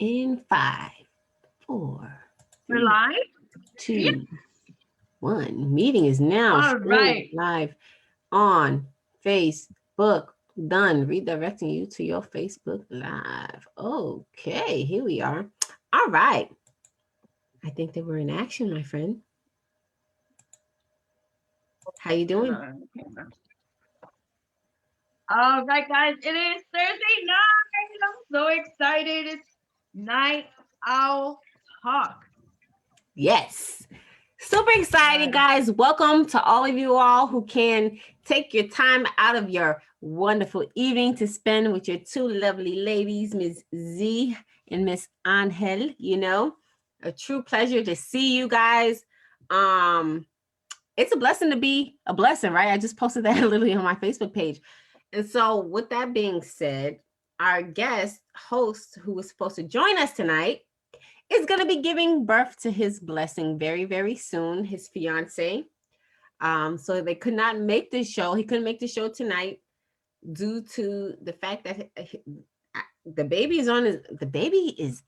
In 5, 4, We're 3, live? Yeah. 2, 1. Meeting is now All streaming right. live on Facebook. Done. Redirecting you to your Facebook Live. Okay, here we are. All right. I think that we're in action, my friend. How you doing? All right, guys. It is Thursday night. I'm so excited. It's Night Owl Talk. Yes. Super excited, guys. Welcome to all of you all who can take your time out of your wonderful evening to spend with your two lovely ladies, Miss Z and Miss Angel. You know, a true pleasure to see you guys. Um, it's a blessing to be a blessing, right? I just posted that literally on my Facebook page. And so, with that being said, our guest host who was supposed to join us tonight is going to be giving birth to his blessing very, very soon, his fiance. So they could not make this show. He couldn't make the show tonight due to the fact that the baby is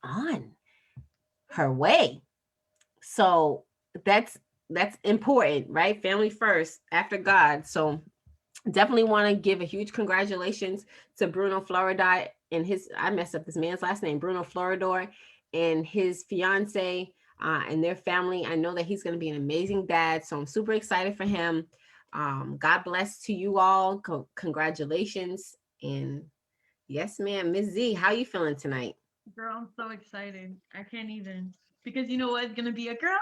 on her way. So that's important, right? Family first after God. So definitely want to give a huge congratulations to Bruno Florida and I messed up this man's last name, Bruno Floridor, and his fiance and their family. I know that he's going to be an amazing dad, so I'm super excited for him. God bless to you all. Congratulations. And yes, ma'am, Miss Z, how you feeling tonight? Girl, I'm so excited. I can't even. Because you know what? It's going to be a girl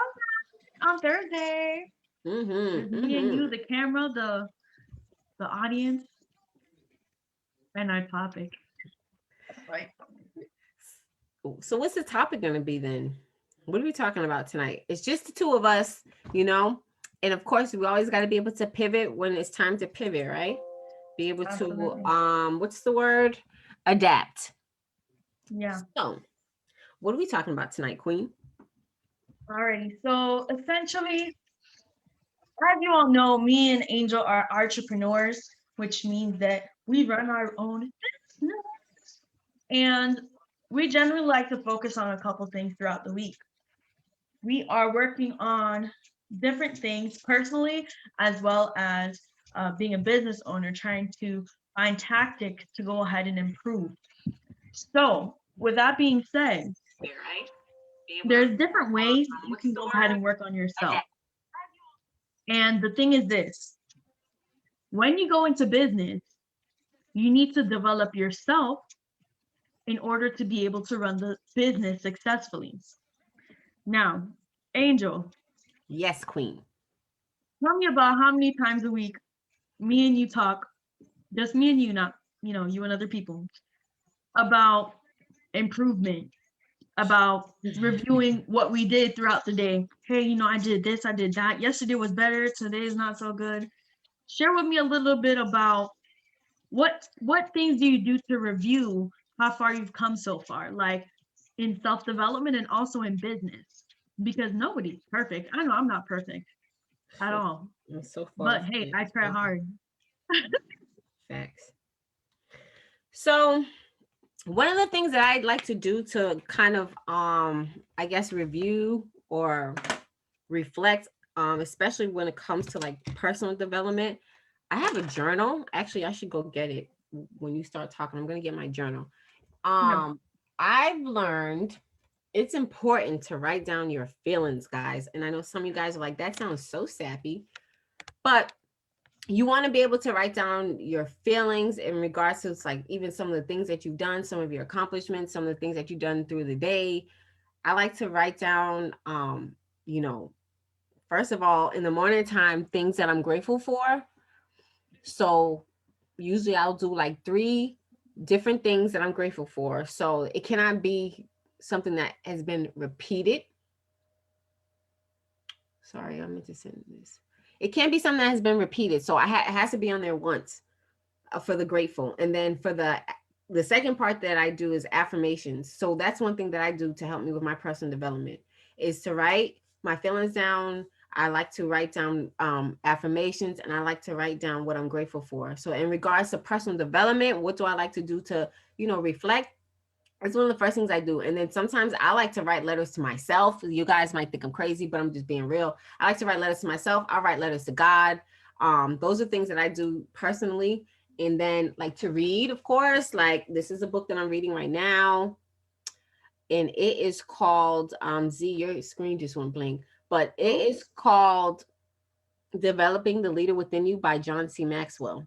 on Thursday. There's me and you, the camera, the audience, and our topic. Right. So what's the topic going to be then? What are we talking about tonight? It's just the two of us, you know, and of course we always got to be able to pivot when it's time to pivot, right? Be able Absolutely. to what's the word? Adapt. Yeah. So what are we talking about tonight, Queen? Alrighty. So essentially, as you all know, me and Angel are entrepreneurs, which means that we run our own business. And we generally like to focus on a couple things throughout the week. We are working on different things personally, as well as being a business owner, trying to find tactics to go ahead and improve. So, with that being said, there's different ways you can go ahead and work on yourself. And the thing is this, when you go into business, you need to develop yourself in order to be able to run the business successfully. Now, Angel. Yes, Queen. Tell me about how many times a week me and you talk, just me and you, not, you and other people, about improvement, about reviewing what we did throughout the day. Hey, I did this, I did that. Yesterday was better, today is not so good. Share with me a little bit about what things do you do to review how far you've come so far, like in self-development and also in business, because nobody's perfect. I know I'm not perfect at all. I'm so far. But hey, I try hard. Facts. So one of the things that I'd like to do to kind of I guess review or reflect, especially when it comes to like personal development, I have a journal. Actually, I should go get it when you start talking. I'm gonna get my journal. I've learned it's important to write down your feelings, guys. And I know some of you guys are like, that sounds so sappy, but you want to be able to write down your feelings in regards to like even some of the things that you've done, some of your accomplishments, some of the things that you've done through the day. I like to write down, you know, first of all, in the morning time, things that I'm grateful for. So usually I'll do like 3 different things that I'm grateful for. So it cannot be something that has been repeated. Sorry, I meant to send this. It can't be something that has been repeated. So it has to be on there once for the grateful. And then for the second part that I do is affirmations. So that's one thing that I do to help me with my personal development is to write my feelings down. I like to write down affirmations, and I like to write down what I'm grateful for. So in regards to personal development, what do I like to do to, reflect? It's one of the first things I do. And then sometimes I like to write letters to myself. You guys might think I'm crazy, but I'm just being real. I like to write letters to myself. I write letters to God. Those are things that I do personally. And then like to read, of course, like this is a book that I'm reading right now. And it is called Z, your screen just went blank, but it is called Developing the Leader Within You by John C. Maxwell.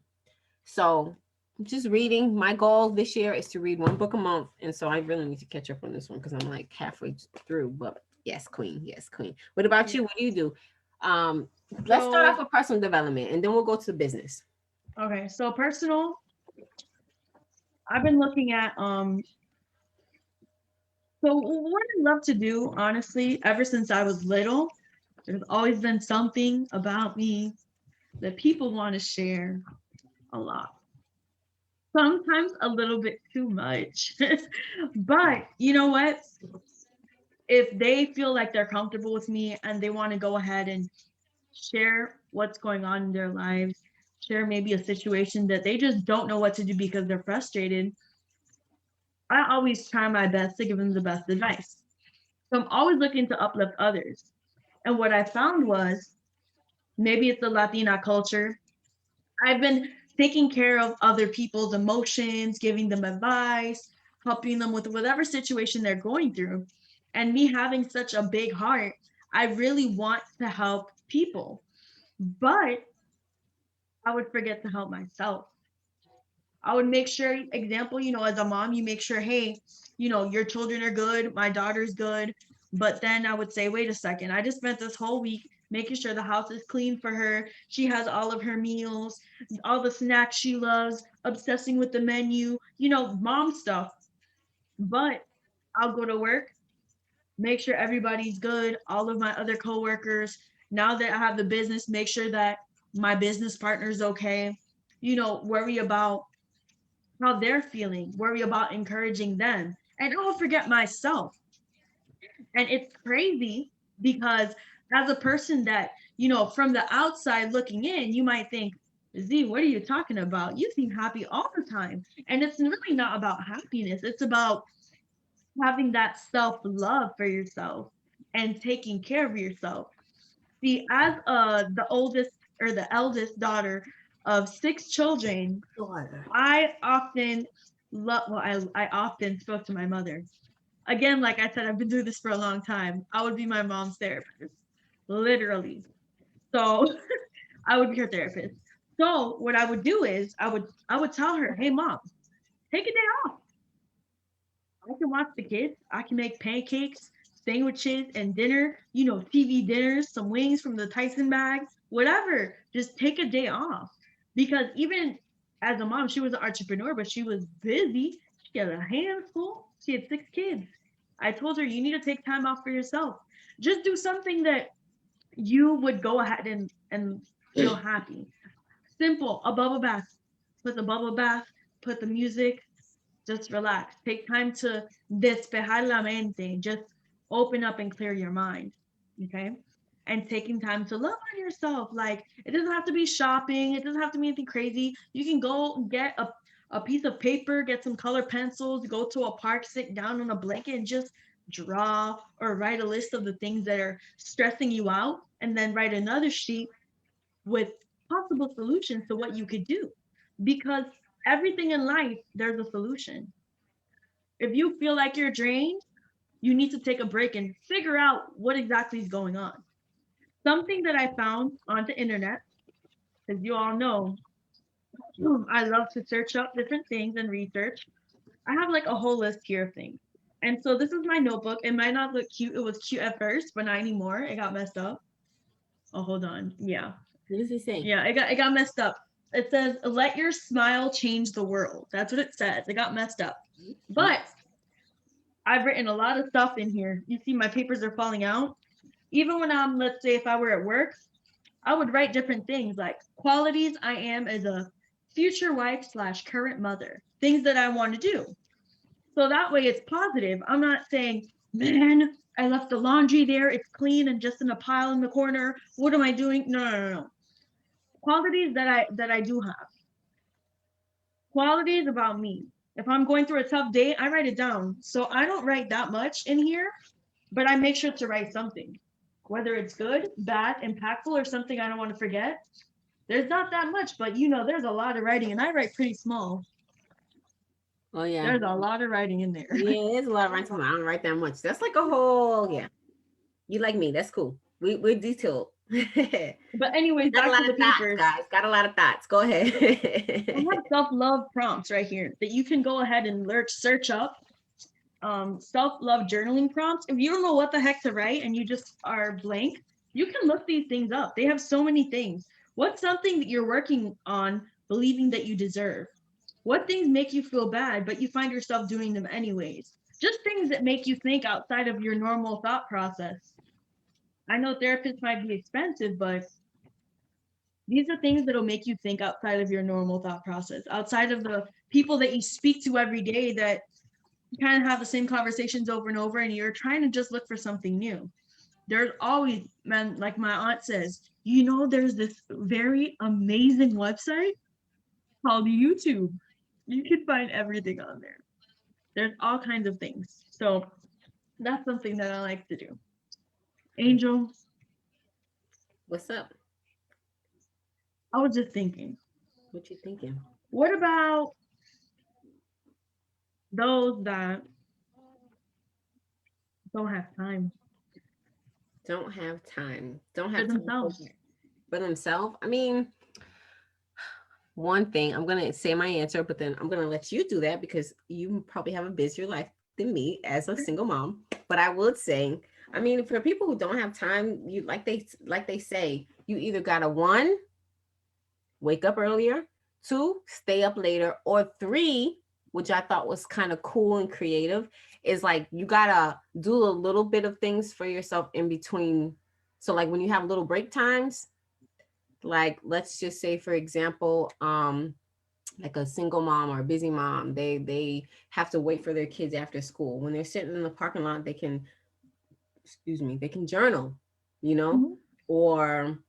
So I'm just reading. My goal this year is to read one book a month. And so I really need to catch up on this one because I'm like halfway through. But yes, queen. Yes, queen. What about you? What do you do? Um, let's start off with personal development and then we'll go to business. Okay, so personal, I've been looking at so what I love to do, honestly, ever since I was little, there's always been something about me that people want to share a lot. Sometimes a little bit too much. But you know what? If they feel like they're comfortable with me and they want to go ahead and share what's going on in their lives, share maybe a situation that they just don't know what to do because they're frustrated, I always try my best to give them the best advice. So I'm always looking to uplift others. And what I found was maybe it's the Latina culture. I've been taking care of other people's emotions, giving them advice, helping them with whatever situation they're going through. And me having such a big heart, I really want to help people. But I would forget to help myself. I would make sure, example, as a mom, you make sure, hey, your children are good, my daughter's good. But then I would say, wait a second, I just spent this whole week making sure the house is clean for her. She has all of her meals, all the snacks she loves, obsessing with the menu, mom stuff. But I'll go to work, make sure everybody's good, all of my other coworkers. Now that I have the business, make sure that my business partner's okay. Worry about how they're feeling, worry about encouraging them. And I don't forget myself. And it's crazy because as a person that, from the outside looking in, you might think, Z, what are you talking about? You seem happy all the time. And it's really not about happiness. It's about having that self love for yourself and taking care of yourself. See, as the oldest or the eldest daughter of 6 children, I often I often spoke to my mother. Again, like I said, I've been doing this for a long time. I would be my mom's therapist, literally. So I would be her therapist. So what I would do is I would tell her, hey mom, take a day off. I can watch the kids. I can make pancakes, sandwiches, and dinner, TV dinners, some wings from the Tyson bag, whatever. Just take a day off. Because even as a mom, she was an entrepreneur, but she was busy. She had a handful. She had 6 kids. I told her, you need to take time off for yourself. Just do something that you would go ahead and feel happy. Simple, a bubble bath. Put the bubble bath, put the music, just relax. Take time to despejar la mente. Just open up and clear your mind. Okay. And taking time to love on yourself. Like it doesn't have to be shopping. It doesn't have to be anything crazy. You can go get a piece of paper, get some color pencils, go to a park, sit down on a blanket and just draw or write a list of the things that are stressing you out. And then write another sheet with possible solutions to what you could do. Because everything in life, there's a solution. If you feel like you're drained, you need to take a break and figure out what exactly is going on. Something that I found on the internet, as you all know, I love to search up different things and research. I have like a whole list here of things. And so this is my notebook. It might not look cute. It was cute at first, but not anymore. It got messed up. Oh, hold on. Yeah. What does he say? Yeah, it got messed up. It says, let your smile change the world. That's what it says. It got messed up. But I've written a lot of stuff in here. You see, my papers are falling out. Even when let's say, if I were at work, I would write different things like qualities I am as a future wife / current mother, things that I want to do. So that way it's positive. I'm not saying, man, I left the laundry there. It's clean and just in a pile in the corner. What am I doing? No. Qualities that I do have. Qualities about me. If I'm going through a tough day, I write it down. So I don't write that much in here, but I make sure to write something, whether it's good, bad, impactful, or something I don't want to forget. There's not that much, but there's a lot of writing, and I write pretty small. Oh yeah. There's a lot of writing in there. Yeah, there's a lot of writing. I don't write that much. That's like a whole, yeah. You like me. That's cool. We're detailed. Got But anyways, a back lot to of the thoughts, papers. guys. Got a lot of thoughts. Go ahead. I have self-love prompts right here that you can go ahead and search up. Self-love journaling prompts. If you don't know what the heck to write and you just are blank, you can look these things up. They have so many things. What's something that you're working on believing that you deserve? What things make you feel bad, but you find yourself doing them anyways? Just things that make you think outside of your normal thought process. I know therapists might be expensive, but these are things that'll make you think outside of your normal thought process, outside of the people that you speak to every day that you kind of have the same conversations over and over, and you're trying to just look for something new. There's always, man, like my aunt says, there's this very amazing website called YouTube. You can find everything on there. There's all kinds of things. So that's something that I like to do. Angel, What's up? I was just thinking, What you thinking? what about those that don't have time Don't have time. Don't for have time themselves? for themselves. I mean, one thing, I'm gonna say my answer, but then I'm gonna let you do that because you probably have a busier life than me as a single mom. But I would say, I mean, for people who don't have time, you like they say, you either gotta one, wake up earlier, two, stay up later, or three, which I thought was kind of cool and creative, is like you gotta do a little bit of things for yourself in between. So like when you have little break times, like let's just say for example, like a single mom or a busy mom, they have to wait for their kids after school. When they're sitting in the parking lot, they can, excuse me, they can journal, you know, Mhm. or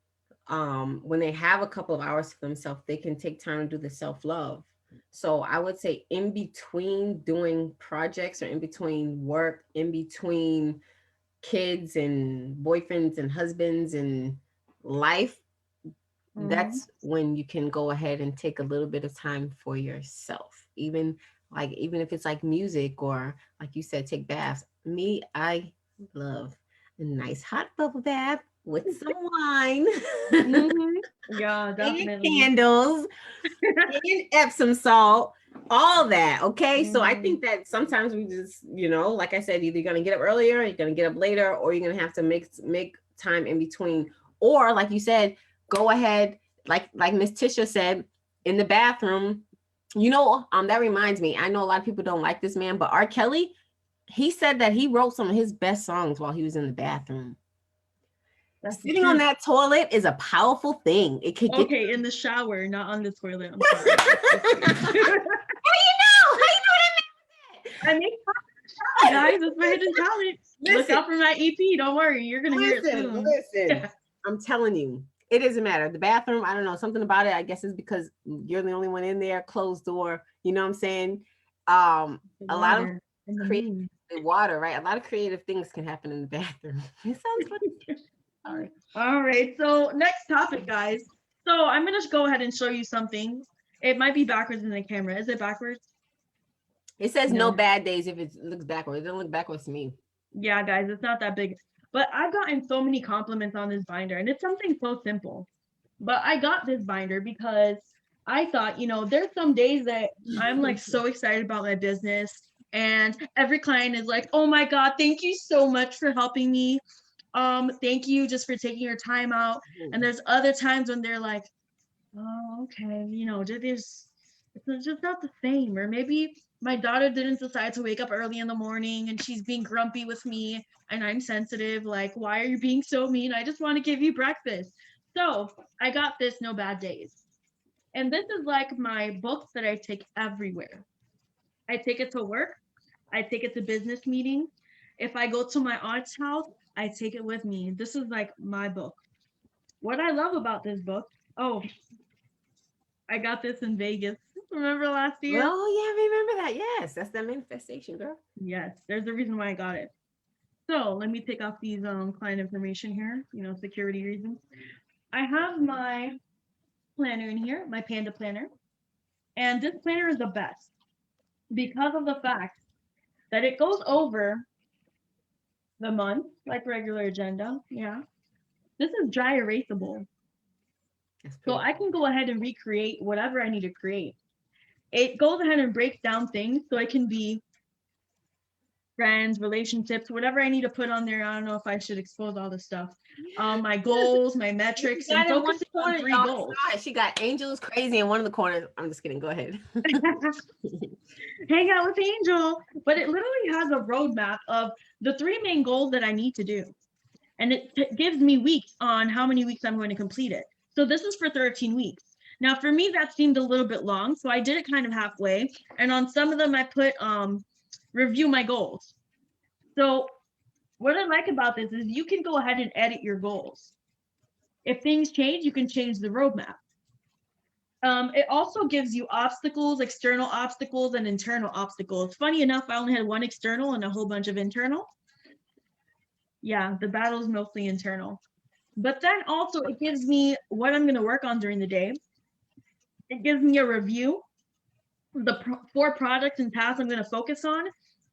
when they have a couple of hours to themselves, they can take time to do the self-love. So I would say in between doing projects or in between work, in between kids and boyfriends and husbands and life, Mhm. that's when you can go ahead and take a little bit of time for yourself. Even if it's like music or like you said, take baths. Me, I love a nice hot bubble bath with some wine Mhm. Yeah, and definitely. candles and Epsom salt, all that. Okay. So I Mm, think that sometimes we just, like I said, either you're gonna get up earlier, you're gonna get up later, or you're gonna have to make time in between. Or like you said, go ahead, like Miss Tisha said, in the bathroom. That reminds me, I know a lot of people don't like this man, but R. Kelly, he said that he wrote some of his best songs while he was in the bathroom. that's the Sitting on truth. that toilet is a powerful thing. It could get Okay, in the shower, not on the toilet. I'm sorry. Okay. I make fun, guys. That's my hidden talent. Look Listen, out for my EP. Don't worry, you're gonna hear it listen, soon. listen. I'm telling you, it doesn't matter. The bathroom, I don't know, something about it. I guess it's because you're the only one in there, closed door. You know what I'm saying? The A lot of water and the creative moon. water, right? A lot of creative things can happen in the bathroom. It sounds funny. Sorry. All right. So next topic, guys. So I'm gonna just go ahead and show you something. It might be backwards in the camera. Is it backwards? It says no No. bad days if it looks backwards. It doesn't look backwards to me. Yeah, guys, it's not that big. But I've gotten so many compliments on this binder, and it's something so simple. But I got this binder because I thought, there's some days that I'm like so excited about my business, and every client is like, "Oh my God, thank you so much for helping me. Thank you just for taking your time out." And there's other times when they're like, "Oh, okay, there's it's just not the same." Or maybe my daughter didn't decide to wake up early in the morning and she's being grumpy with me and I'm sensitive. Like, why are you being so mean? I just want to give you breakfast. So I got this no bad days. And this is like my book that I take everywhere. I take it to work, I take it to business meetings. If I go to my aunt's house, I take it with me. This is like my book. What I love about this book, oh, I got this in Vegas. Remember last year? Oh yeah, I remember that. Yes, that's the manifestation, girl. Yes, there's a reason why I got it. So let me take off these client information here, security reasons. I have my planner in here, my Panda planner. And this planner is the best because of the fact that it goes over the month like regular agenda. Yeah. This is dry erasable. That's So pretty. I can go ahead and recreate whatever I need to create. It goes ahead and breaks down things so it can be friends, relationships, whatever I need to put on there. I don't know if I should expose all the stuff. My goals, my She metrics, and got in one focusing on corner, 3 y'all goals. saw it. She got Angels Crazy in one of the corners. I'm just kidding. Go ahead. Hang out with Angel. But it literally has a roadmap of the 3 main goals that I need to do. And it gives me weeks on how many weeks I'm going to complete it. So this is for 13 weeks. Now, for me, that seemed a little bit long. So I did it kind of halfway. And on some of them, I put review my goals. So what I like about this is you can go ahead and edit your goals. If things change, you can change the roadmap. It also gives you obstacles, external obstacles, and internal obstacles. Funny enough, I only had one external and a whole bunch of internal. Yeah, the battle is mostly internal. But then also it gives me what I'm going to work on during the day. It gives me a review, the 4 projects and tasks I'm going to focus on,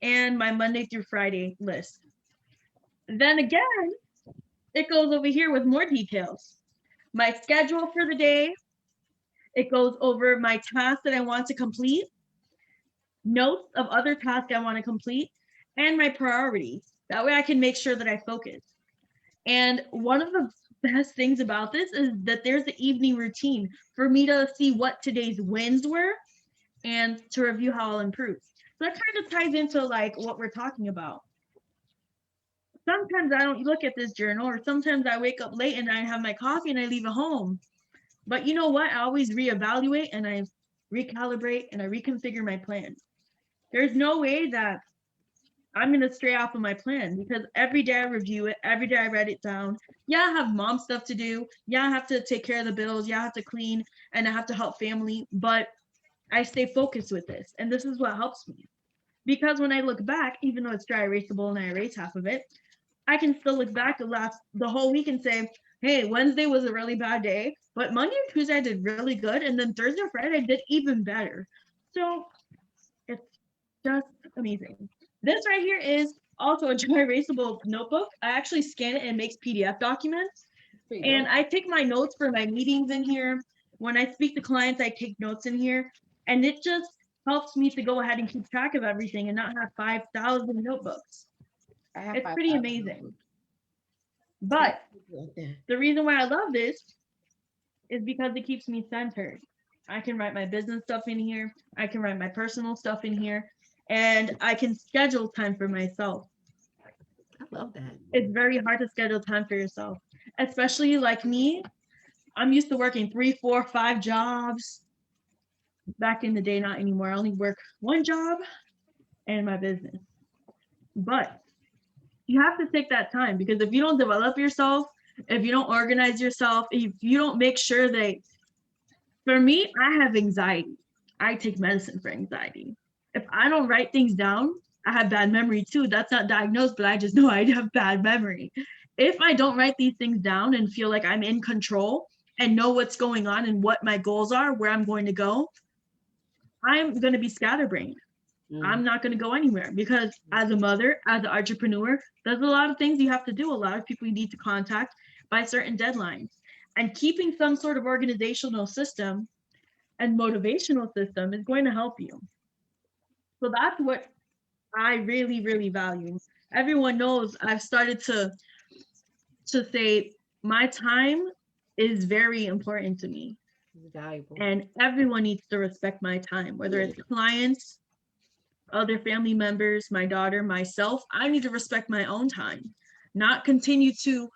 and my Monday through Friday list. Then again, it goes over here with more details. My schedule for the day. It goes over my tasks that I want to complete, notes of other tasks I want to complete, and my priorities. That way I can make sure that I focus. And one of the best things about this is that there's the evening routine for me to see what today's wins were and to review how I'll improve. So that kind of ties into like what we're talking about. Sometimes I don't look at this journal, or sometimes I wake up late and I have my coffee and I leave it home. But you know what? I always reevaluate and I recalibrate and I reconfigure my plan. There's no way that I'm going to stray off of my plan because every day I review it, every day I write it down. Yeah, I have mom stuff to do. Yeah, I have to take care of the bills. Yeah, I have to clean and I have to help family. But I stay focused with this. And this is what helps me. Because when I look back, even though it's dry erasable and I erase half of it, I can still look back the whole week and say, hey, Wednesday was a really bad day, but Monday and Tuesday I did really good. And then Thursday or Friday I did even better. So it's just amazing. This right here is also a dry erasable notebook. I actually scan it and it makes PDF documents. And I take my notes for my meetings in here. When I speak to clients, I take notes in here. And it just helps me to go ahead and keep track of everything and not have 5,000 notebooks. It's pretty amazing. But the reason why I love this is because it keeps me centered. I can write my business stuff in here. I can write my personal stuff in here. And I can schedule time for myself. I love that. It's very hard to schedule time for yourself, especially like me. I'm used to working 3, 4, 5 jobs. Back in the day, not anymore. I only work 1 job and my business. But you have to take that time because if you don't develop yourself, if you don't organize yourself, if you don't make sure that, for me, I have anxiety. I take medicine for anxiety. If I don't write things down, I have bad memory too. That's not diagnosed, but I just know I have bad memory. If I don't write these things down and feel like I'm in control and know what's going on and what my goals are, where I'm going to go, I'm going to be scatterbrained. I'm not going to go anywhere because as a mother, as an entrepreneur, there's a lot of things you have to do. A lot of people you need to contact by certain deadlines. And keeping some sort of organizational system and motivational system is going to help you. So that's what I really, really value. Everyone knows I've started to say my time is very important to me. It's valuable. And everyone needs to respect my time, whether it's clients, other family members, my daughter, myself. I need to respect my own time, not continue to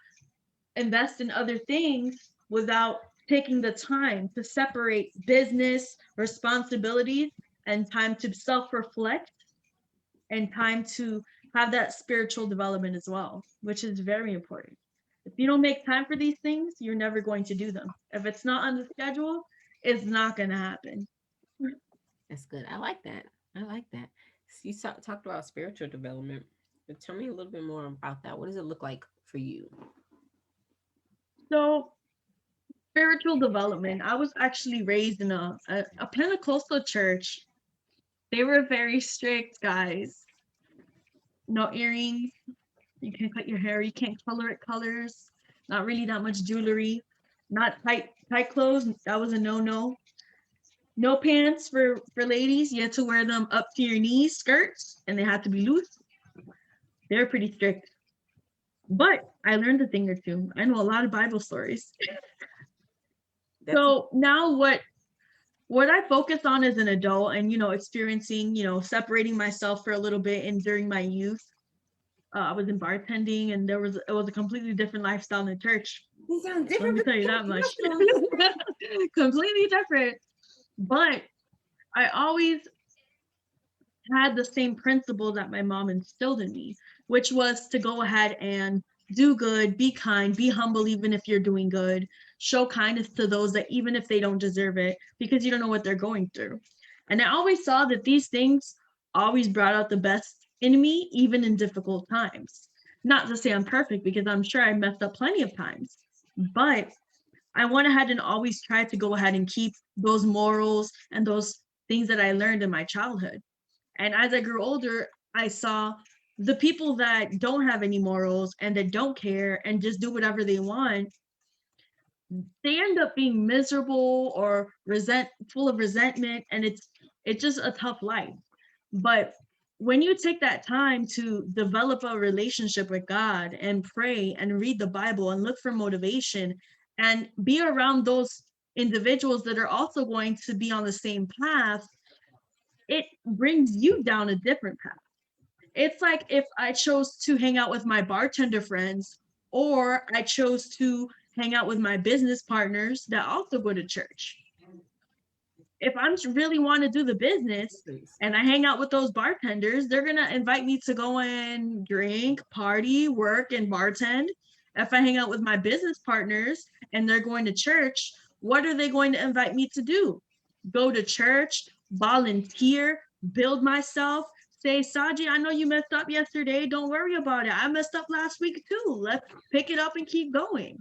invest in other things without taking the time to separate business responsibilities and time to self-reflect and time to have that spiritual development as well, which is very important. If you don't make time for these things, you're never going to do them. If it's not on the schedule, it's not going to happen. That's good. I like that. I like that. So you talked about spiritual development. But tell me a little bit more about that. What does it look like for you? So spiritual development. I was actually raised in a Pentecostal church. They were very strict, guys. No earrings. You can't cut your hair. You can't color it colors. Not really that much jewelry. Not tight clothes. That was a no. No pants for ladies. You had to wear them up to your knees, skirts, and they had to be loose. They're pretty strict. But I learned a thing or two. I know a lot of Bible stories. That's So now what I focus on as an adult and experiencing, separating myself for a little bit and during my youth, I was in bartending and it was a completely different lifestyle in the church. you sound Let different. me But tell you that much. Completely different. But I always had the same principle that my mom instilled in me, which was to go ahead and do good, be kind, be humble, even if you're doing good, show kindness to those that even if they don't deserve it, because you don't know what they're going through. And I always saw that these things always brought out the best in me, even in difficult times. Not to say I'm perfect, because I'm sure I messed up plenty of times, but I went ahead and always tried to go ahead and keep those morals and those things that I learned in my childhood. And as I grew older, I saw the people that don't have any morals and that don't care and just do whatever they want, they end up being miserable or full of resentment, and it's just a tough life. But when you take that time to develop a relationship with God and pray and read the Bible and look for motivation and be around those individuals that are also going to be on the same path, it brings you down a different path. It's like if I chose to hang out with my bartender friends or I chose to hang out with my business partners that also go to church. If I'm really want to do the business Please. and I hang out with those bartenders, they're going to invite me to go and drink, party, work, and bartend. If I hang out with my business partners and they're going to church, what are they going to invite me to do? Go to church, volunteer, build myself, say, Saji, I know you messed up yesterday. Don't worry about it. I messed up last week too. Let's pick it up and keep going.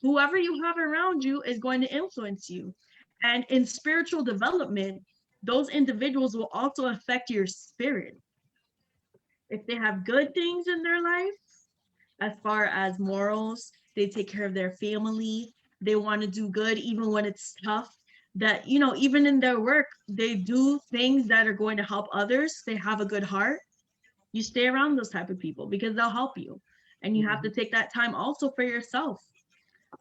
Whoever you have around you is going to influence you. And in spiritual development, those individuals will also affect your spirit. If they have good things in their life, as far as morals, they take care of their family, they want to do good even when it's tough. That, even in their work, they do things that are going to help others. They have a good heart. You stay around those type of people because they'll help you. And you have to take that time also for yourself,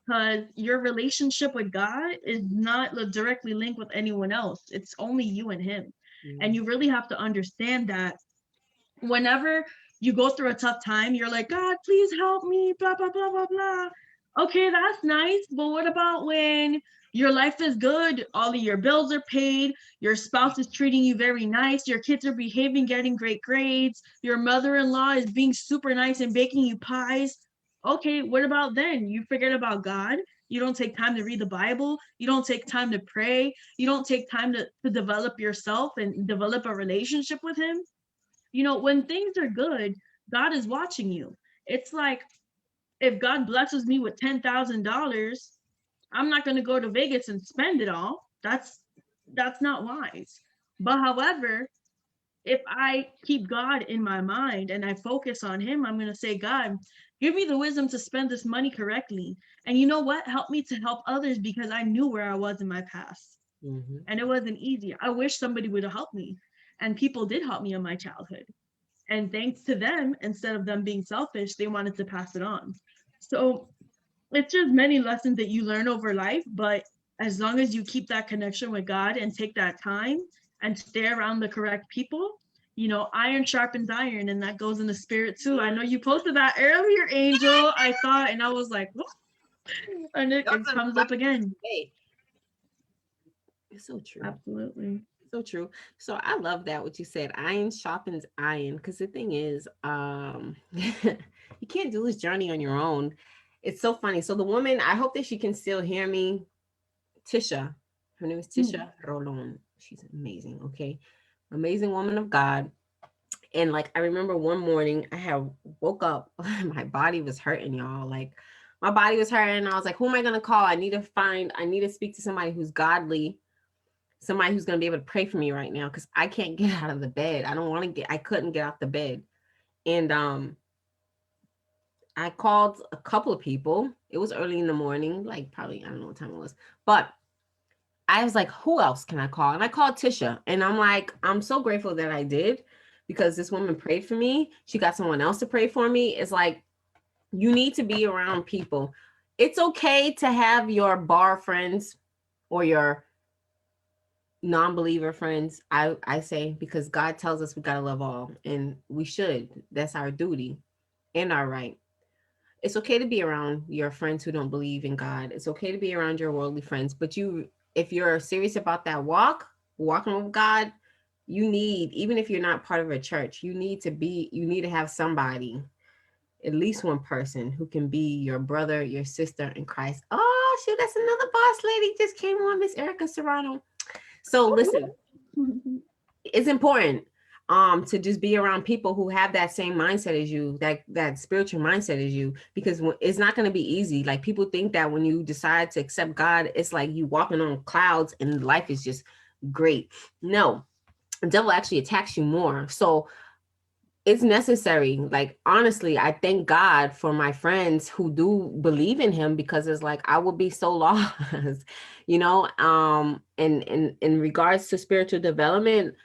because your relationship with God is not directly linked with anyone else. It's only you and him. And you really have to understand that whenever you go through a tough time, you're like, God, please help me, blah, blah, blah, blah, blah. Okay, that's nice. But what about when your life is good? All of your bills are paid. Your spouse is treating you very nice. Your kids are behaving, getting great grades. Your mother-in-law is being super nice and baking you pies. Okay, what about then? You forget about God. You don't take time to read the Bible. You don't take time to pray. You don't take time to develop yourself and develop a relationship with him. When things are good, God is watching you. It's like if God blesses me with $10,000, I'm not going to go to Vegas and spend it all. That's not wise. But however, if I keep God in my mind and I focus on him, I'm going to say, God, give me the wisdom to spend this money correctly. And you know what? Help me to help others, because I knew where I was in my past. And it wasn't easy. I wish somebody would have helped me. And people did help me in my childhood. And thanks to them, instead of them being selfish, they wanted to pass it on. So it's just many lessons that you learn over life. But as long as you keep that connection with God and take that time and stay around the correct people, iron sharpens iron, and that goes in the spirit too. I know you posted that earlier, Angel. I saw it and I was like, what? And it comes up again. Hey, it's so true. Absolutely. So true. So I love that what you said. Iron sharpens iron. Because the thing is, you can't do this journey on your own. It's so funny. So the woman, I hope that she can still hear me. Tisha, her name is Mm. Tisha Rolon. She's amazing. Okay. Amazing woman of God. And like I remember one morning I had woke up, my body was hurting, y'all. Like my body was hurting. I was like, who am I gonna call? I need to speak to somebody who's godly, somebody who's gonna be able to pray for me right now because I can't get out of the bed. I couldn't get out the bed. And I called a couple of people. It was early in the morning, like probably, I don't know what time it was, but I was like, who else can I call? And I called Tisha. And I'm like, I'm so grateful that I did because this woman prayed for me. She got someone else to pray for me. It's like, you need to be around people. It's okay to have your bar friends or your non-believer friends. I say, because God tells us we got to love all, and we should. That's our duty and our right. It's okay to be around your friends who don't believe in God. It's okay to be around your worldly friends, but if you're serious about that walking with God, you need, even if you're not part of a church, you need to have somebody, at least one person who can be your brother, your sister in Christ. Oh, shoot, that's another boss lady just came on, Miss Erica Serrano. So listen, it's important to just be around people who have that same mindset as you, that spiritual mindset as you, because it's not going to be easy. Like people think that when you decide to accept God, it's like you walking on clouds and life is just great. No, the devil actually attacks you more. So it's necessary. Like honestly, I thank God for my friends who do believe in him, because it's like I would be so lost, you know. And in regards to spiritual development,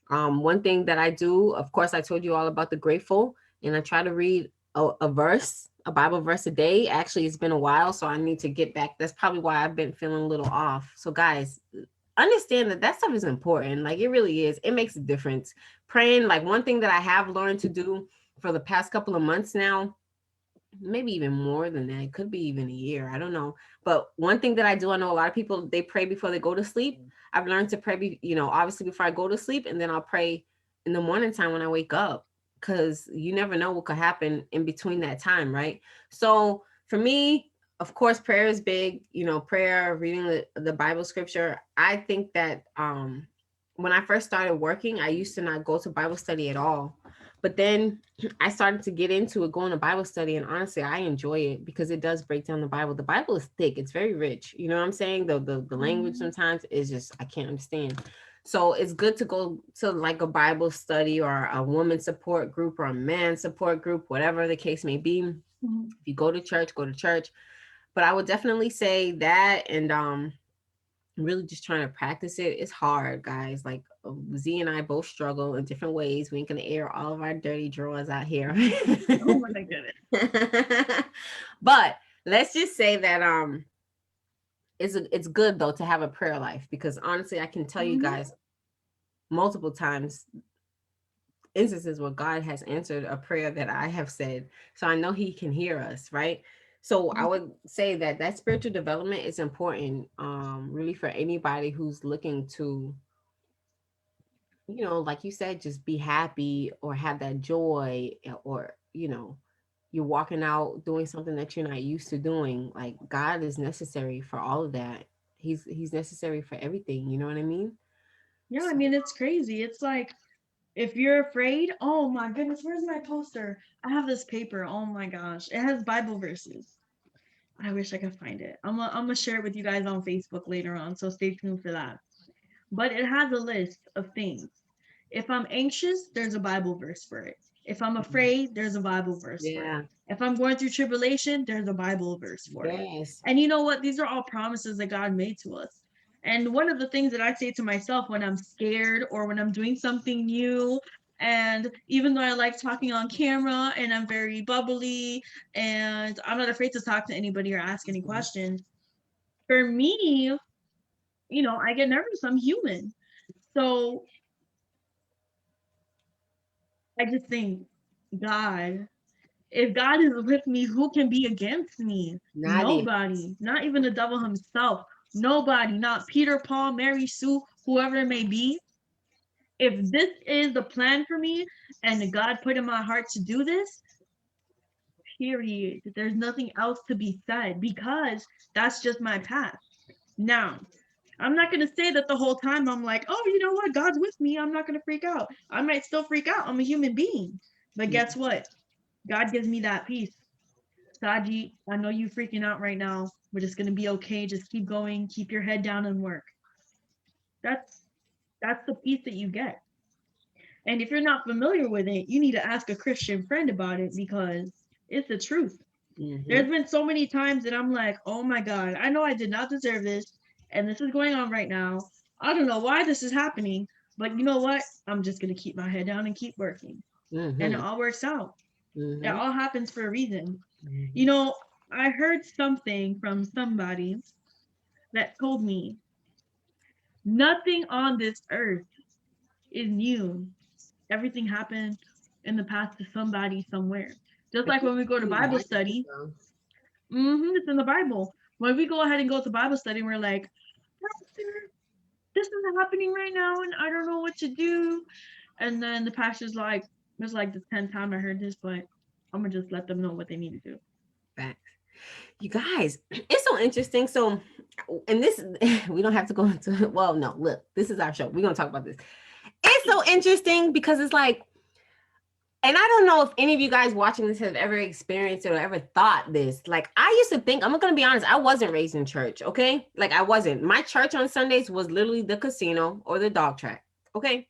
one thing that I do, of course, I told you all about the grateful, and I try to read a Bible verse a day. Actually, it's been a while, so I need to get back. That's probably why I've been feeling a little off. So, guys, understand that stuff is important. Like it really is. It makes a difference. Praying, like one thing that I have learned to do for the past couple of months now, maybe even more than that. It could be even a year. I don't know. But one thing that I do, I know a lot of people, they pray before they go to sleep. I've learned to pray, obviously before I go to sleep, and then I'll pray in the morning time when I wake up, because you never know what could happen in between that time, right? So for me, of course, prayer is big. Prayer, reading the Bible scripture. I think that when I first started working, I used to not go to Bible study at all. But then I started to get into it, going to Bible study, and honestly, I enjoy it because it does break down the Bible. The Bible is thick; it's very rich. You know what I'm saying? The language sometimes is just I can't understand. So it's good to go to like a Bible study or a woman support group or a man support group, whatever the case may be. If you go to church, go to church. But I would definitely say that, and really just trying to practice it. It's hard, guys. Like Z and I both struggle in different ways. We ain't gonna air all of our dirty drawers out here. Oh my goodness. But let's just say that it's good though to have a prayer life, because honestly, I can tell you guys multiple times instances where God has answered a prayer that I have said. So I know he can hear us, right? So I would say that spiritual development is important, really for anybody who's looking to, like you said, just be happy or have that joy, or, you're walking out doing something that you're not used to doing. Like God is necessary for all of that. He's necessary for everything. You know what I mean? Yeah, I mean, it's crazy. It's like, if you're afraid, oh my goodness, where's my poster? I have this paper. Oh my gosh. It has Bible verses. I wish I could find it. I'm gonna share it with you guys on Facebook later on, so stay tuned for that. But it has a list of things. If I'm anxious, there's a Bible verse for it. If I'm afraid, there's a Bible verse for it. Yeah. If I'm going through tribulation, there's a Bible verse for it. Yes. And you know what? These are all promises that God made to us. And one of the things that I say to myself when I'm scared or when I'm doing something new, and even though I like talking on camera and I'm very bubbly and I'm not afraid to talk to anybody or ask any questions, for me, I get nervous. I'm human. So I just think, God, if God is with me, who can be against me? Not even. Nobody, not even the devil himself. Nobody, not Peter, Paul, Mary, Sue, whoever it may be. If this is the plan for me and God put in my heart to do this, period. There's nothing else to be said because that's just my path. Now, I'm not going to say that the whole time I'm like, oh, you know what? God's with me. I'm not going to freak out. I might still freak out. I'm a human being. But guess what? God gives me that peace. Saji, I know you freaking out right now, but it's going to be okay. Just keep going. Keep your head down and work. That's that's the peace that you get. And if you're not familiar with it, you need to ask a Christian friend about it because it's the truth. There's been so many times that I'm like, oh my God, I know I did not deserve this. And this is going on right now. I don't know why this is happening, but you know what? I'm just going to keep my head down and keep working. And it all works out. It all happens for a reason. You know, I heard something from somebody that told me nothing on this earth is new. Everything happened in the past to somebody somewhere. Just like when we go to Bible study, it's in the Bible. When we go ahead and go to Bible study, we're like, Pastor, this is happening right now, and I don't know what to do. And then the pastor's like, it's like the 10th time I heard this, but I'm gonna just let them know what they need to do. Facts. You guys, it's so interesting. So, and this, we don't have to go into, well, no, look, this is our show. We're going to talk about this. It's so interesting because it's like, and I don't know if any of you guys watching this have ever experienced it or ever thought this. Like, I used to think, I'm going to be honest, I wasn't raised in church, okay? Like, I wasn't. My church on Sundays was literally the casino or the dog track, okay?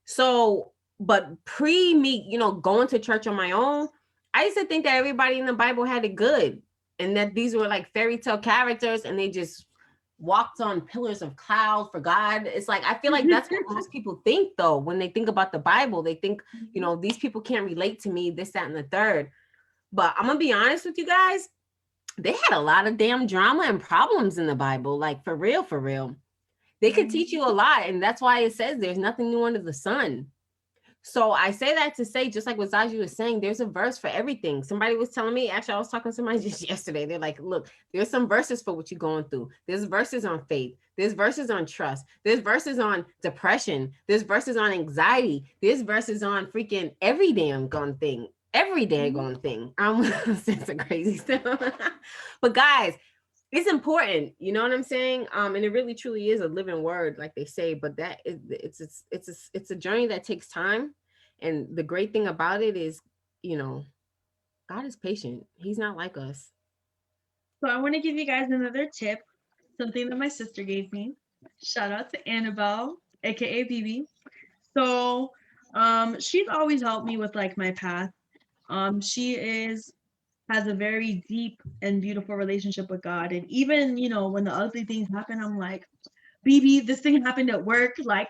So, but pre me, going to church on my own, I used to think that everybody in the Bible had it good and that these were like fairy tale characters and they just walked on pillars of cloud for God. It's like, I feel like that's what most people think though. When they think about the Bible, they think, these people can't relate to me, this, that, and the third. But I'm going to be honest with you guys. They had a lot of damn drama and problems in the Bible. Like for real, for real. They could teach you a lot. And that's why it says there's nothing new under the sun. So I say that to say, just like what Zaji was saying, there's a verse for everything. Somebody was telling me, actually, I was talking to somebody just yesterday. They're like, look, there's some verses for what you're going through. There's verses on faith. There's verses on trust. There's verses on depression. There's verses on anxiety. There's verses on freaking every damn gone thing. Every daggone thing. I'm saying some crazy stuff. But guys, it's important, you know what I'm saying? And it really truly is a living word, like they say, but that is it's a journey that takes time. And the great thing about it is, God is patient. He's not like us. So I want to give you guys another tip, something that my sister gave me. Shout out to Annabelle, aka BB. So she's always helped me with like my path. She has a very deep and beautiful relationship with God. And even, when the ugly things happen, I'm like, BB, this thing happened at work. Like,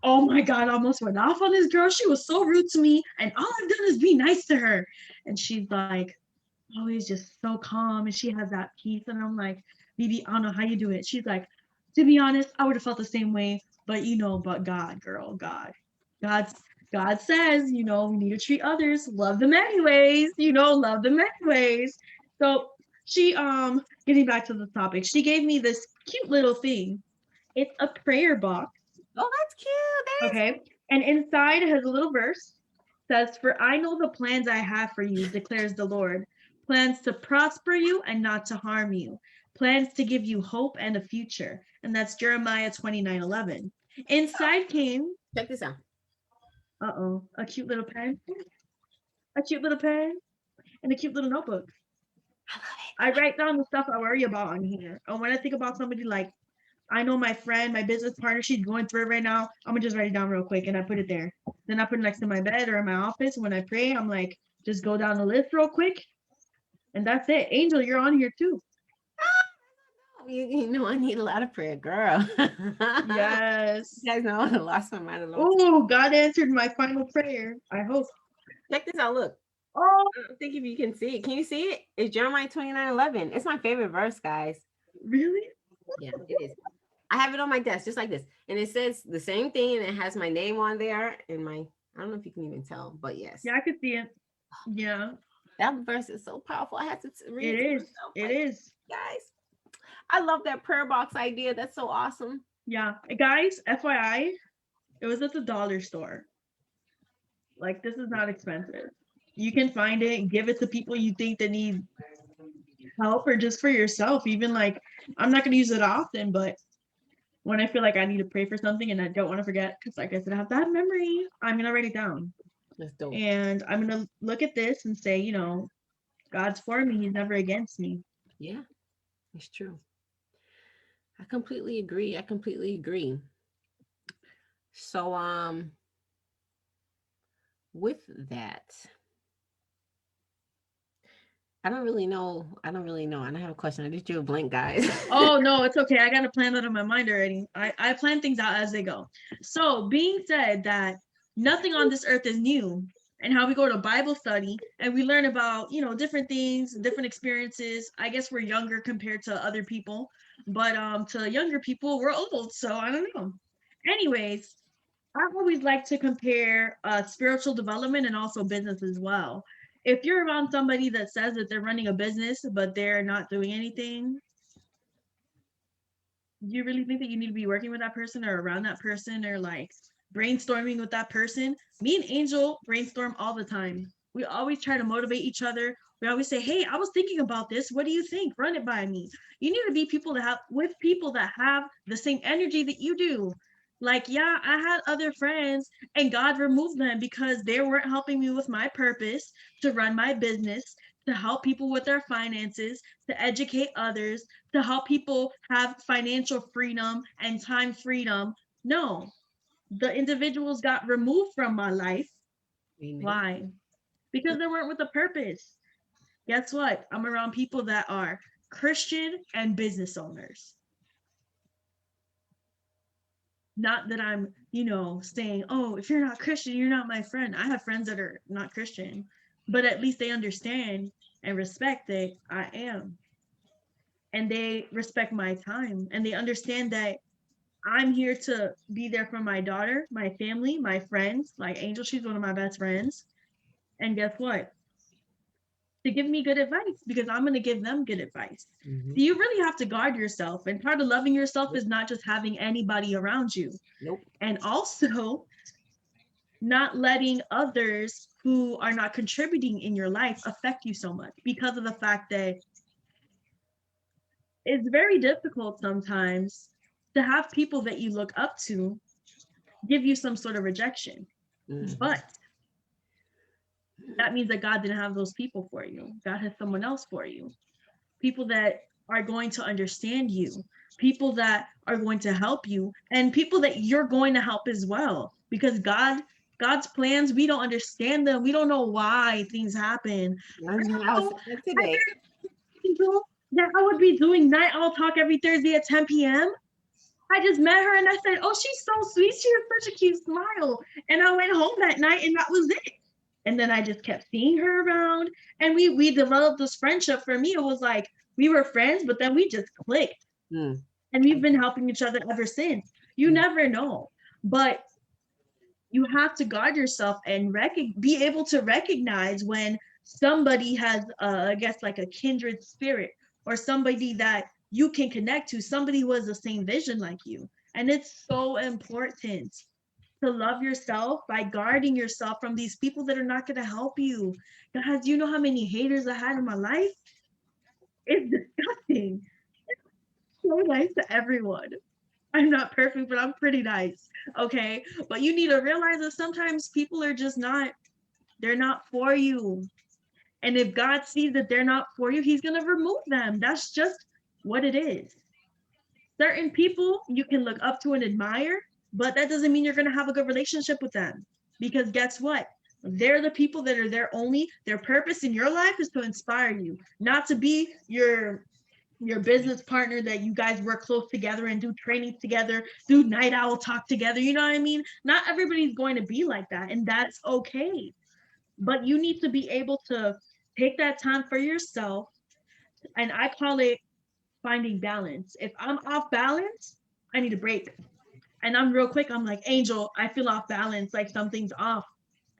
oh my God, I almost went off on this girl. She was so rude to me. And all I've done is be nice to her. And she's like, always just so calm. And she has that peace. And I'm like, BB, I don't know how you do it. She's like, to be honest, I would have felt the same way. But but God, girl, God. God says, we need to treat others, love them anyways, love them anyways. So she, getting back to the topic, she gave me this cute little thing. It's a prayer box. Oh, that's cute. Okay. And inside has a little verse. Says, for I know the plans I have for you, declares the Lord. Plans to prosper you and not to harm you. Plans to give you hope and a future. And that's Jeremiah 29:11. Inside came. Check this out. A cute little pen. A cute little pen. And a cute little notebook. I write down the stuff I worry about on here. And when I think about somebody like, I know my friend, my business partner, she's going through it right now. I'm gonna just write it down real quick and I put it there. Then I put it next to my bed or in my office. When I pray, I'm like, just go down the list real quick. And that's it. Angel, you're on here too. You know, I need a lot of prayer, girl. Yes. You guys know I lost my mind a little. Oh, God answered my final prayer. I hope. Check this out. Look. Oh, I don't think if you can see it. Can you see it? It's Jeremiah 29:11. It's my favorite verse, guys. really? Yeah, it is. I have it on my desk just like this. And it says the same thing and it has my name on there and I don't know if you can even tell, but yes. Yeah, I could see it. Yeah. That verse is so powerful. I had to read it. It is. Guys, I love that prayer box idea. That's so awesome. Yeah. Guys, FYI, it was at the dollar store. Like, this is not expensive. You can find it and give it to people you think that need help or just for yourself. Even like, I'm not going to use it often, but when I feel like I need to pray for something and I don't want to forget, because like I said, I have bad memory, I'm gonna write it down. That's dope. And I'm gonna look at this and say, God's for me, he's never against me. Yeah, it's true. I completely agree. I completely agree. So, with that, I don't really know. I don't really know. I don't have a question. I just drew a blank, guys. Oh no, it's okay. I got a plan that in my mind already. I plan things out as they go. So being said that nothing on this earth is new, and how we go to Bible study and we learn about, different things, different experiences. I guess we're younger compared to other people, but to younger people, we're old, so I don't know. Anyways, I always like to compare spiritual development and also business as well. If you're around somebody that says that they're running a business, but they're not doing anything, do you really think that you need to be working with that person or around that person or like brainstorming with that person? Me and Angel brainstorm all the time. We always try to motivate each other. We always say, "Hey, I was thinking about this. What do you think? Run it by me." You need to be people that have the same energy that you do. Like, yeah, I had other friends and God removed them because they weren't helping me with my purpose to run my business, to help people with their finances, to educate others, to help people have financial freedom and time freedom. No, the individuals got removed from my life. Amen. Why? Because they weren't with a purpose. Guess what? I'm around people that are Christian and business owners. Not that I'm, saying, oh, if you're not Christian, you're not my friend. I have friends that are not Christian, but at least they understand and respect that I am. And they respect my time and they understand that I'm here to be there for my daughter, my family, my friends. Like Angel, she's one of my best friends. And guess what? To give me good advice because I'm going to give them good advice. Mhm. So you really have to guard yourself. And part of loving yourself is not just having anybody around you. Nope. And also not letting others who are not contributing in your life affect you so much because of the fact that it's very difficult sometimes to have people that you look up to give you some sort of rejection. Mhm. But that means that God didn't have those people for you. God has someone else for you. People that are going to understand you, people that are going to help you, and people that you're going to help as well. Because God's plans, we don't understand them. We don't know why things happen. That's what I was saying I today. people that I would be doing night owl talk every Thursday at 10 p.m. I just met her and I said, "Oh, she's so sweet. She has such a cute smile." And I went home that night and that was it. And then I just kept seeing her around and we developed this friendship. For me, it was like we were friends, but then we just clicked. Mm. And we've been helping each other ever since. You Mm. never know. But you have to guard yourself and be able to recognize when somebody has, I guess, like a kindred spirit or somebody that you can connect to, somebody who has the same vision like you. And it's so important to love yourself by guarding yourself from these people that are not going to help you. Guys, do you know how many haters I had in my life? It's disgusting. So nice to everyone. I'm not perfect, but I'm pretty nice. Okay. But you need to realize that sometimes people are just not, they're not for you. And if God sees that they're not for you, he's going to remove them. That's just what it is. Certain people you can look up to and admire, but that doesn't mean you're going to have a good relationship with them. Because guess what? They're the people that are there only, their purpose in your life is to inspire you, not to be your business partner that you guys work close together and do trainings together, do night owl talk together. You know what I mean? Not everybody's going to be like that, and that's okay. But you need to be able to take that time for yourself. And I call it finding balance. If I'm off balance, I need a break. And I'm real quick, I'm like, Angel, I feel off balance, like something's off.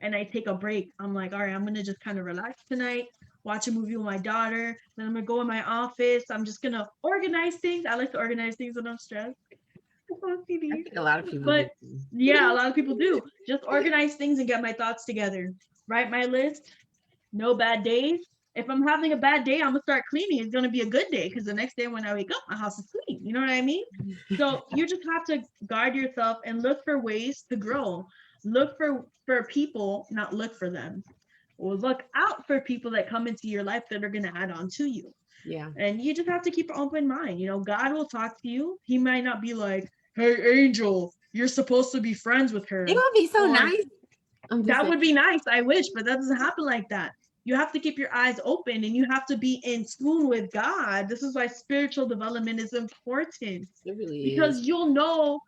And I take a break. I'm like, all right, I'm gonna just kind of relax tonight, watch a movie with my daughter. Then I'm gonna go in my office. I'm just gonna organize things. I like to organize things when I'm stressed. I think a lot of people But do. yeah, a lot of people do. Just organize things and get my thoughts together. Write my list. No bad days. If I'm having a bad day, I'm gonna start cleaning. It's gonna be a good day because the next day when I wake up, my house is clean. You know what I mean? So you just have to guard yourself and look for ways to grow. Look for people, not look for them. Or look out for people that come into your life that are gonna add on to you. Yeah. And you just have to keep an open mind. You know, God will talk to you. He might not be like, "Hey, Angel, you're supposed to be friends with It her," would be so or nice. I'm just that saying. would be nice. I wish, but that doesn't happen like that. You have to keep your eyes open and you have to be in tune with God. This is why spiritual development is important It really because is. you'll know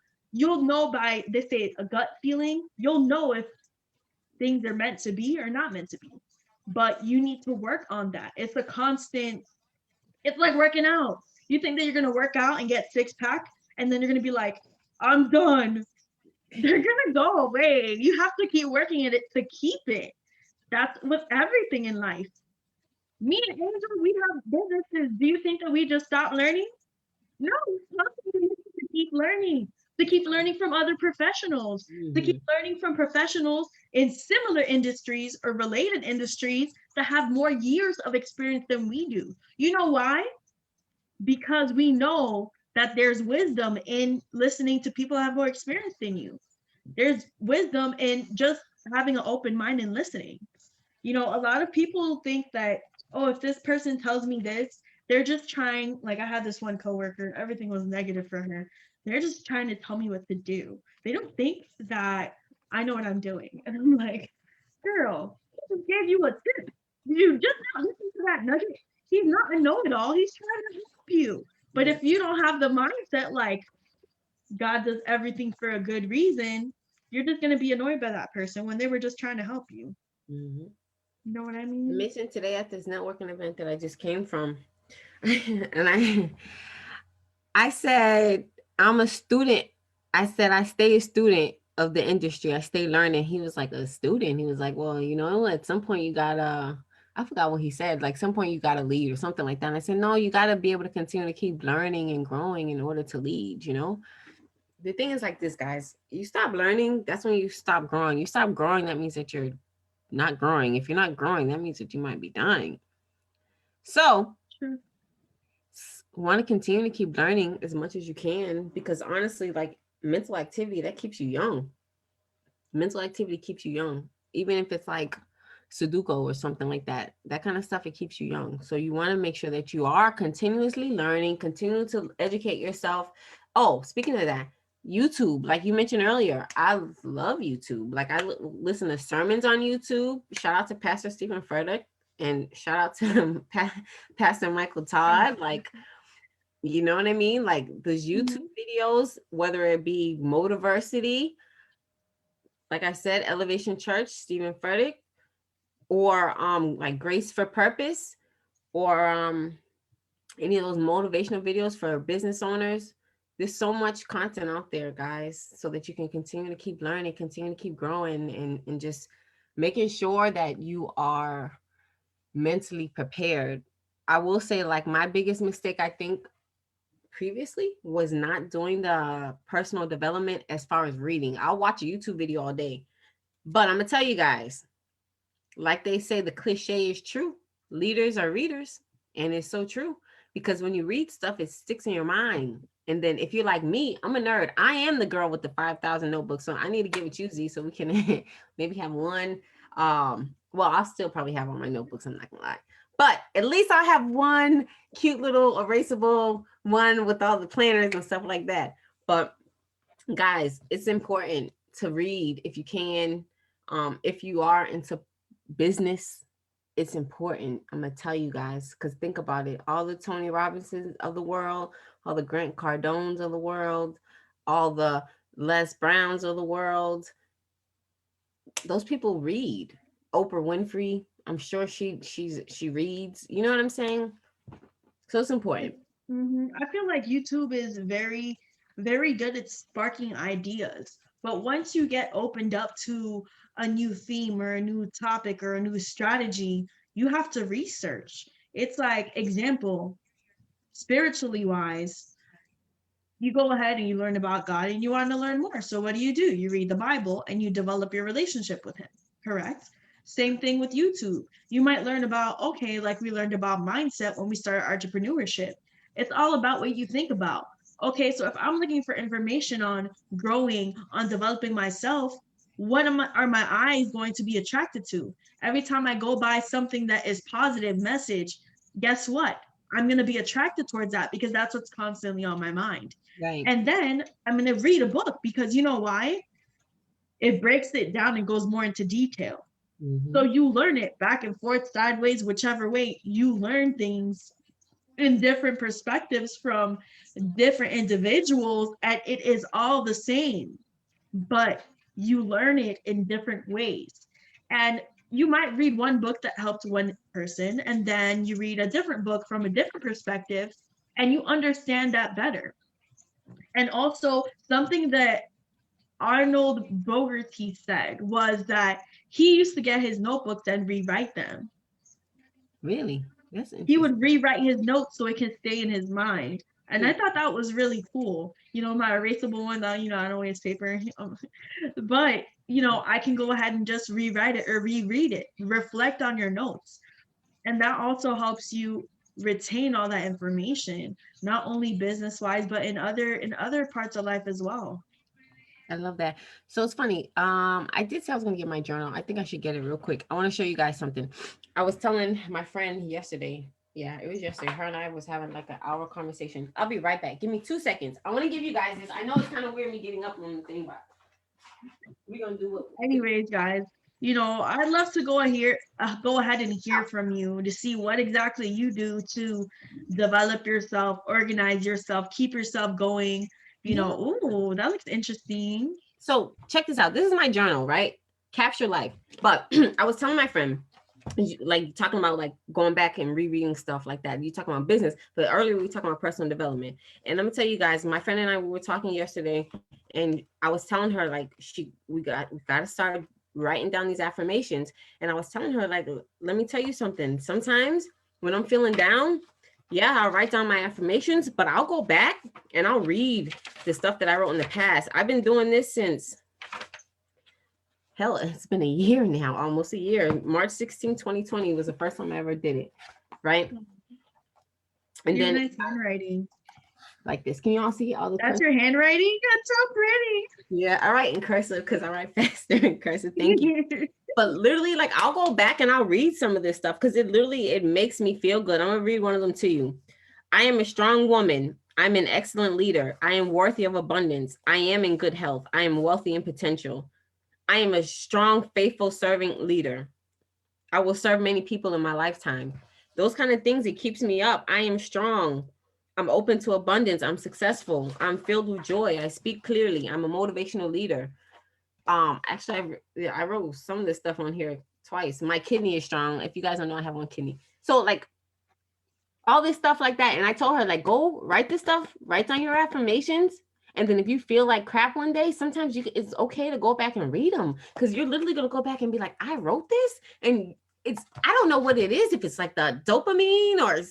by, they say, a gut feeling. You'll know if things are meant to be or not meant to be. But you need to work on that. It's a constant, it's like working out. You think that you're going to work out and get six pack and then you're going to be like, I'm done. They're going to go away. You have to keep working at it to keep it. That's with everything in life. Me and Angel, we have businesses. Do you think that we just stop learning? No, we constantly need to keep learning, to keep learning from other professionals, to keep Mhm. learning from professionals in similar industries or related industries that have more years of experience than we do. You know why? Because we know that there's wisdom in listening to people that have more experience than you. There's wisdom in just having an open mind and listening. You know, a lot of people think that, oh, if this person tells me this, they're just trying, like I had this one coworker, everything was negative for her. They're just trying to tell me what to do. They don't think that I know what I'm doing. And I'm like, girl, he just gave you a tip. You just not listen to that nugget. He's not a know-it-all. He's trying to help you. But Yeah. if you don't have the mindset like God does everything for a good reason, you're just gonna be annoyed by that person when they were just trying to help you. Mhm. You know what I I mean? mentioned today at this networking event that I just came from, and I said I'm a student. I said I stay a student of the industry. I stay learning. He was like, a student. He was like, well, you know, at some point you gotta. I forgot what he said. Like some point you gotta lead or something like that. And I said, no, you gotta be able to continue to keep learning and growing in order to lead. You know, the thing is like this, guys. You stop learning, that's when you stop growing. You stop growing, that means that you're not growing. If you're not growing, that means that you might be dying. So True. want to continue to keep learning as much as you can, because honestly, like mental activity, that keeps you young. Mental activity keeps you young, even if it's like Sudoku or something like that. That kind of stuff, it keeps you young. So you want to make sure that you are continuously learning, continue to educate yourself. Oh, speaking of that, YouTube, like you mentioned earlier, I love YouTube. Like I listen to sermons on YouTube. Shout out to Pastor Stephen Furtick and shout out to Pastor Michael Todd. Like, you know what I mean? Like those YouTube Mhm. videos, whether it be Motiversity, like I said, Elevation Church, Stephen Furtick, or like Grace for Purpose, or any of those motivational videos for business owners. There's so much content out there, guys, so that you can continue to keep learning, continue to keep growing, and just making sure that you are mentally prepared. I will say, like, my biggest mistake, I think, previously was not doing the personal development as far as reading. I'll watch a YouTube video all day. But I'm gonna tell you guys, like they say, the cliche is true. Leaders are readers. And it's so true. Because when you read stuff, it sticks in your mind. And then if you're like me, I'm a nerd. I am the girl with the 5,000 notebooks. So I need to get with you, Z, so we can maybe have one. Well, I'll still probably have all my notebooks, I'm not gonna lie. But at least I have one cute little erasable one with all the planners and stuff like that. But guys, it's important to read if you can. If you are into business, it's important. I'm gonna tell you guys, because think about it. All the Tony Robinsons of the world, all the Grant Cardones of the world, all the Les Browns of the world, those people read. Oprah Winfrey, I'm sure she reads. You know what I'm saying? So it's important. I feel like YouTube is very, very good at sparking ideas. But once you get opened up to a new theme or a new topic or a new strategy, you have to research. It's like, example, spiritually wise, you go ahead and you learn about God and you want to learn more. So what do? You read the Bible and you develop your relationship with Him, correct? Same thing with YouTube. You might learn about, okay, like we learned about mindset when we started entrepreneurship. It's all about what you think about. Okay, so if I'm looking for information on growing, on developing myself, are my eyes going to be attracted to? Every time I go by something that is positive message, guess what? I'm going to be attracted towards that because that's what's constantly on my mind. Right. And then I'm going to read a book because you know why? It breaks it down and goes more into detail. So Mhm. you learn it back and forth, sideways, whichever way. You learn things in different perspectives from different individuals, and it is all the same, but you learn it in different ways. And you might read one book that helped one person, and then you read a different book from a different perspective, and you understand that better. And also, something that Arnold Bogarty said was that he used to get his notebooks and rewrite them. Really? That's He interesting. would rewrite his notes so it can stay in his mind. And I Hmm. thought that was really cool. My erasable one that, I don't waste paper. But, I can go ahead and just rewrite it or reread it, reflect on your notes. And that also helps you retain all that information, not only business wise, but in other parts of life as well. I love that. So it's funny. I did say I was gonna get my journal. I think I should get it real quick. I want to show you guys something. I was telling my friend yesterday. Yeah, it was yesterday. Her and I was having like an hour conversation. I'll be right back. Give me 2 seconds. I want to give you guys this. I know it's kind of weird me getting up on the thing, but we're gonna do what. Anyways, guys, I'd love to go ahead and hear from you to see what exactly you do to develop yourself, organize yourself, keep yourself going. Yeah. Ooh, that looks interesting. So check this out. This is my journal, right? Capture life. But I was telling my friend, like talking about like going back and rereading stuff like that. You talking about business, but earlier we were talking about personal development. And I'm gonna tell you guys, my friend and I we were talking yesterday, and I was telling her like we got to start writing down these affirmations. And I was telling her like, let me tell you something. Sometimes when I'm feeling down, yeah, I'll write down my affirmations, but I'll go back and I'll read the stuff that I wrote in the past. I've been doing this since hell, it's been a year now, almost a year. March 16, 2020 was the first time I ever did it, right? And You have then nice handwriting. like this. Can you all see all the That's cursive? your handwriting? That's so Yeah, I write in cursive because I write faster in cursive. Thank you. pretty. But literally, like I'll go back and I'll read some of this stuff because it makes me feel good. I'm gonna read one of them to you. I am a strong woman. I'm an excellent leader. I am worthy of abundance. I am in good health. I am wealthy in potential. I am a strong, faithful, serving leader. I will serve many people in my lifetime. Those kind of things, it keeps me up. I am strong. I'm open to abundance. I'm successful. I'm filled with joy. I speak clearly. I'm a motivational leader. Actually, I wrote some of this stuff on here twice. My kidney is strong. If you guys don't know, I have one kidney. So like all this stuff like that. And I told her like, go write this stuff, write down your affirmations. And then if you feel like crap one day, sometimes it's okay to go back and read them because you're literally gonna go back and be like, I wrote this, and I don't know what it is. If it's like the dopamine or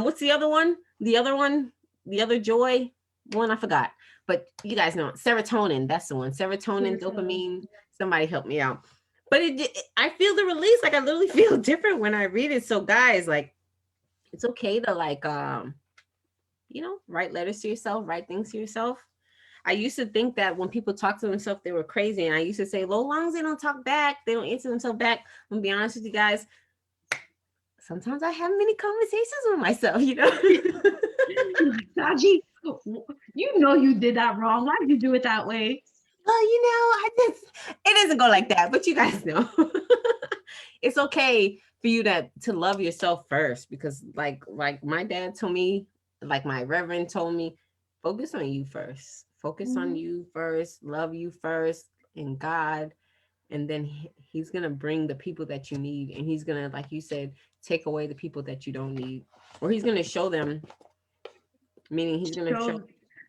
what's the other one? The other joy one, I forgot. But you guys know serotonin. That's the one. Serotonin, Serotonin. dopamine. Somebody help me out. But I feel the release. Like I literally feel different when I read it. So guys, like it's okay to like write letters to yourself, write things to yourself. I used to think that when people talk to themselves, they were crazy. And I used to say, well, as long as they don't talk back, they don't answer themselves back. I'm gonna be honest with you guys. Sometimes I have many conversations with myself, Saji, you did that wrong. Why did you do it that way? Well, it doesn't go like that, but you guys know. It's okay for you to love yourself first because like my dad told me, like my reverend told me, focus on you first. Focus on Mhm. you first, love you first and God, and then he's going to bring the people that you need, and he's going to, like you said, take away the people that you don't need, or he's going to show them, meaning he's going to Show show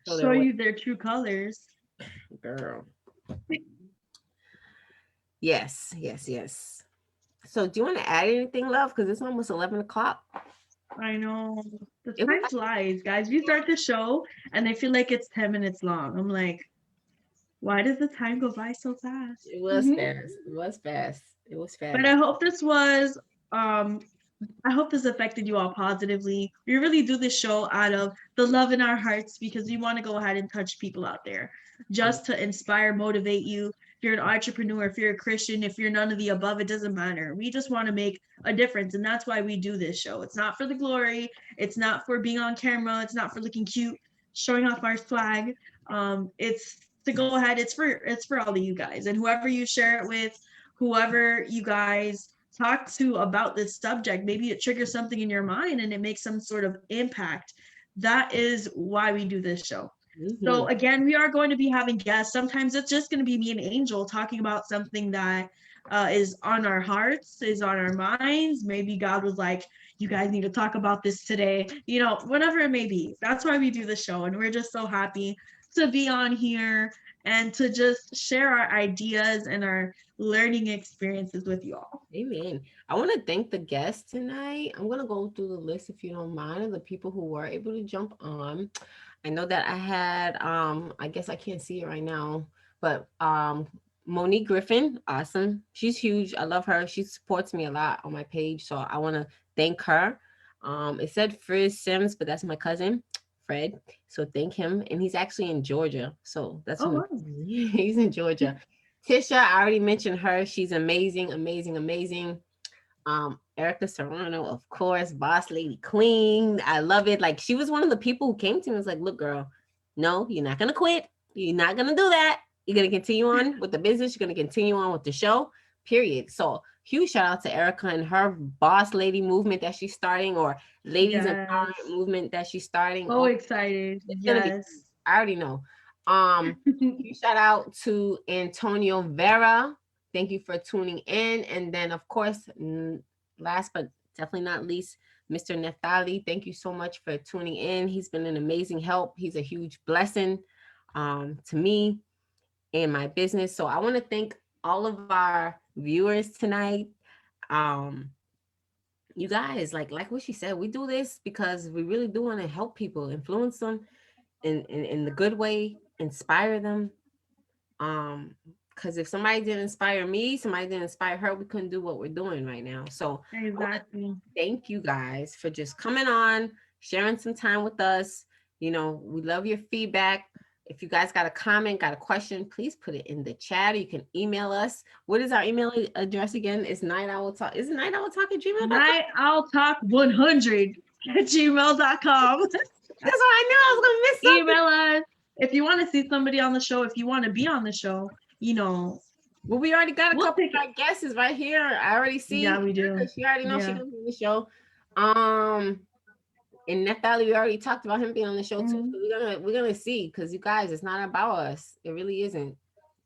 show their way. you their true colors. Girl. Yes, yes, yes. So do you want to add anything, love? Because it's almost 11 o'clock. I know. The It was time flies, guys. We start the show and I feel like it's 10 minutes long. I'm like, Why does the time go by so fast? It was fast. It was fast. It was But I fast. hope this was um I hope this affected you all positively. We really do this show out of the love in our hearts because we want to go ahead and touch people out there just to inspire, motivate you. If you're an entrepreneur, if you're a Christian, if you're none of the above, it doesn't matter. We just want to make a difference. And that's why we do this show. It's not for the glory, it's not for being on camera, it's not for looking cute, showing off our swag. It's to go ahead, it's for all of you guys. And whoever you share it with, whoever you guys talk to about this subject, maybe it triggers something in your mind and it makes some sort of impact. That is why we do this show. So Mhm. again, we are going to be having guests. Sometimes it's just going to be me and Angel talking about something that is on our hearts, is on our minds. Maybe God was like, you guys need to talk about this today, whatever it may be. That's why we do the show. And we're just so happy to be on here and to just share our ideas and our learning experiences with you all. Amen. I want to thank the guests tonight. I'm gonna go through the list if you don't mind of the people who were able to jump on. I know that I had I guess I can't see it right now, but Monique Griffin, awesome. She's huge. I love her. She supports me a lot on my page. So I want to thank her. It said Frizz Sims, but that's my cousin, Fred. So thank him. And he's actually in Georgia. So that's Oh, an wow. he's in Georgia. Tisha, I already mentioned her. She's amazing, amazing, amazing. Erica Serrano, of course, boss lady queen. I love it. Like she was one of the people who came to me and was like, look, girl, no, you're not gonna quit. You're not gonna do that. You're gonna continue on with the business, you're gonna continue on with the show, period. So huge shout out to Erica and her boss lady movement that she's starting, or ladies empowerment Yes. movement that she's starting. So Oh, excited. it's gonna be, Yes. I already know. Huge shout out to Antonio Vera. Thank you for tuning in. And then, of course, last but definitely not least, Mr. Neftali. Thank you so much for tuning in. He's been an amazing help. He's a huge blessing to me and my business. So I want to thank all of our viewers tonight. Um, you guys, like what she said, we do this because we really do want to help people, influence them in the good way, inspire them. Because if somebody didn't inspire me, somebody didn't inspire her, we couldn't do what we're doing right now. So I want to Exactly. thank you guys for just coming on, sharing some time with us. We love your feedback. If you guys got a comment, got a question, please put it in the chat. Or you can email us. What is our email address again? It's night owl talk. Is it night owl talk at gmail.com? Night I'll talk 100 at gmail.com. That's what I knew. I was gonna miss something. Email us if you want to see somebody on the show, if you want to be on the show, Well, we already got a we'll couple pick of it. our guesses right here. I already Yeah, see we Erica. do. She already knows she's Yeah. gonna be on the show. Um, and Neftali, we already talked about him being on the show too. Mhm. So we're gonna see, because you guys, it's not about us. It really isn't.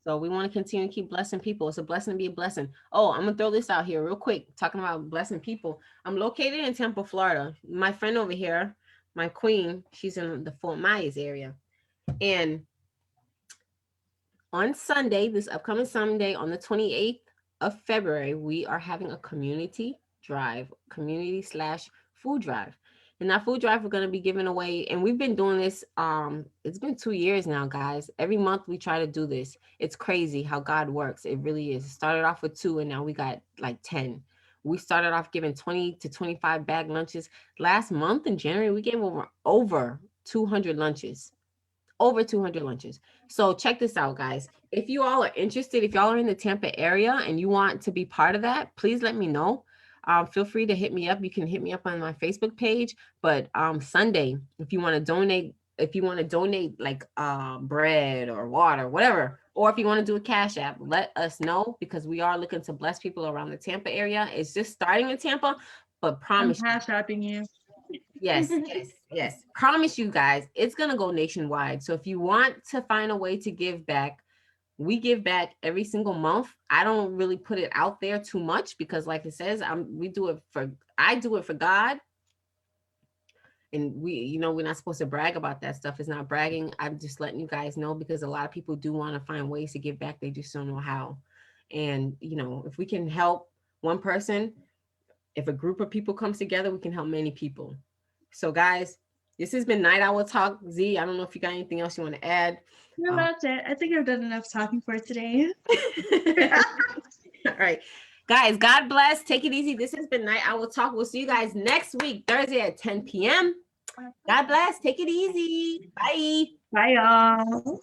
So we want to continue to keep blessing people. It's a blessing to be a blessing. Oh, I'm gonna throw this out here real quick. Talking about blessing people. I'm located in Tampa, Florida. My friend over here, my queen, she's in the Fort Myers area, and on Sunday, this upcoming Sunday, on the 28th of February, we are having a community drive, community slash food drive. And that food drive, we're going to be giving away, and we've been doing this. It's been 2 years now, guys. Every month we try to do this. It's crazy how God works. It really is. It started off with 2, and now we got like 10. We started off giving 20 to 25 bag lunches. Last month in January, we gave over 200 lunches, over 200 lunches. So check this out, guys. If you all are interested, if y'all are in the Tampa area and you want to be part of that, please let me know. Feel free to hit me up. You can hit me up on my Facebook page. But Sunday, if you want to donate, like bread or water, whatever, or if you want to do a cash app, let us know, because we are looking to bless people around the Tampa area. It's just starting in Tampa, but I'm promise you, cash apping you. yes, yes, yes. Promise you guys, it's gonna go nationwide. So if you want to find a way to give back, we give back every single month. I don't really put it out there too much because, like it says, I do it for God, and we're not supposed to brag about that stuff. It's not bragging. I'm just letting you guys know, because a lot of people do want to find ways to give back. They just don't know how. And if we can help one person, if a group of people comes together, we can help many people. So, guys, This has been Night Owl Talk. Z, I don't know if you got anything else you want to add. No, that's it. I think I've done enough talking for today. All right. Guys, God bless. Take it easy. This has been Night Owl Talk. We'll see you guys next week, Thursday at 10 p.m. God bless. Take it easy. Bye. Bye, y'all.